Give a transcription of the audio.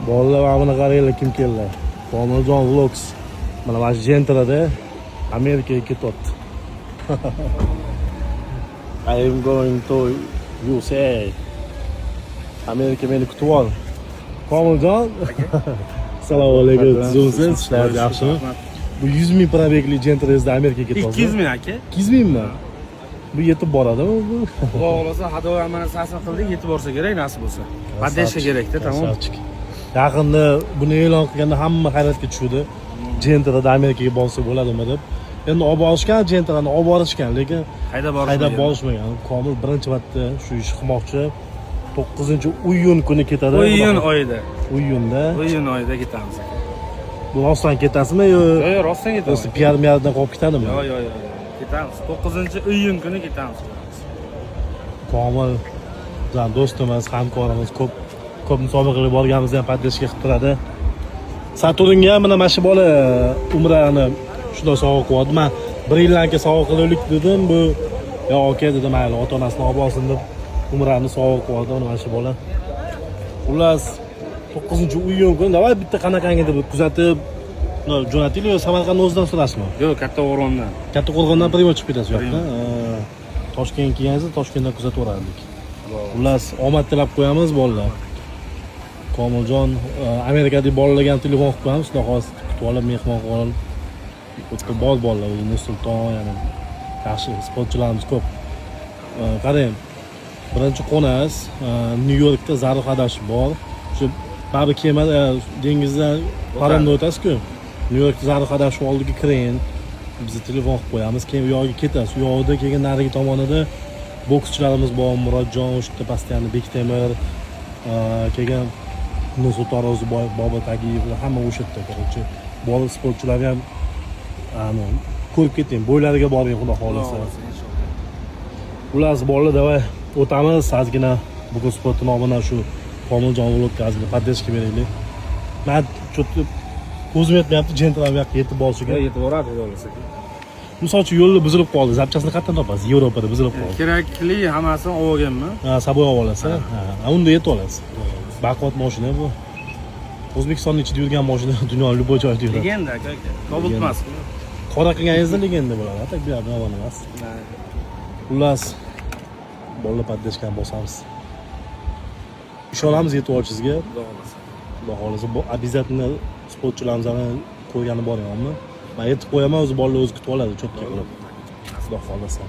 Bolalar mana buni qaranglar kim keldi. Komiljon Vlogs. Mana shu Gentrada Amerikaga ketyapti. I am going to USA. Amerika meni kutib ol. Komiljon. Assalomu alaykum. Sizsiz, ishlar yaxshimi? Bu 100 ming probegli Gentra'da Amerikaga ketyapti. 200 ming aka. 200 mingmi? Bu yetib boradimi bu? Xudo xolasa hadovoy amanasini qildik, yetib borsa kerak, nasib bo'lsa. Podдержка kerakda, tamom. Yaqinda buni e'lon qilganda hamma hayratga tushdi. Gentra'da Amerikaga borsa bo'ladimi deb. Endi olib borishgan, Gentra'ni olib borishgan, lekin haydab borishmagan. Komil birinchi marta shu ish qilmoqchi. 9-iyun kuni ketadi. Iyun oyida. Iyunda. Iyun oyida ketamiz aka. Bu rostdan ketasizmi yo? Yo'q, rostdan ketamiz. PR-dan qolib ketadimi? Yo'q. Ketamiz. 9-iyun kuni ketamiz. Komil bizning do'stimiz, hamkorimiz ko'p musobaqalarga borganimizda ham podдержка qilib turadi. Saturnga mana shu bola Umrani shunday sovg'a qildi. Men 1 yildan keyin sovg'a qilaylik dedim. Bu yo'q aka dedi, mayli, ota-onasini olib olsin deb Umrani sovg'a qildi mana shu bola. Xullas 9-iyun kuni davay bitta qanaqangi deb kuzatib jo'nataylik yo Samarqandni o'zidan so'rasizmi? Yo'q, Katta Qo'rg'ondan. Katta Qo'rg'ondan privat chiqib ketasiz yo'qda. Toshkentga kelganingizda Toshkentdan kuzatib o'rardik. Xullas, omad tilab qo'yamiz bolalar. Komiljon Amerikadagi bolalarga ham telefon qilib qo'yamiz, xudo xohlasa kutib olib mehmon qilib olib. Bitta bolalar, Nursulton, ya'ni yaxshi sportchilarimiz ko'p. Qarang, birinchi qo'nas Nyu-Yorkda Zarur Xadash bor. Shu baribir kema dengizdan paromda o'tasiz-ku. Nyu-Yorkda Zarur Xadash oldiga kiring. Biz telefon qilib qo'yamiz, keyin u yoqqa ketasiz. U yoqda keyin narigi tomonida bokschilarimiz bor, Murodjon, o'sha pastda Bektemir, keyin Nursulton Ro'ziboyev, Bobur Tagiyev, hamma o'sha yerda, короче. Bola sportchilar ham ko'rib keting, bo'ylariga boring, xudo xohlasa. Xullas, bolalar davay o'tamiz, ozgina bugun sport nomidan shu Komiljon Vlogga ozgina podдержка beraylik. Men ko'zim yetmayapti, Gentra bu yoqqa yetib borishiga. Yetib boradi, xudo xolasa. Misol uchun yo'lda buzilib qoldi. Zapchastni qayerdan topasiz? Yevropada buzilib qoldi. Kerakli hammasini olib olganman. Saboy olib olasiz. Unda yetib olasiz. Baquvvat mashina bu. O'zbekistonning ichida yurgan mashina dunyoning любой joyida yuradi. Legenda aka. Tobut emas. Qora qilganingizda legenda bo'ladi. Tak bu yoqda emas. Xullas, bolalar podдержкani bosamiz. Ishonamiz yetib olishingizga. Xudo xolasa, обязательно sportchilarimizni ko'rgani boryapman. Men yetib qo'yaman, o'zi bolalar o'zi kutib oladi, cho'tka qilib. Xudo xolasa.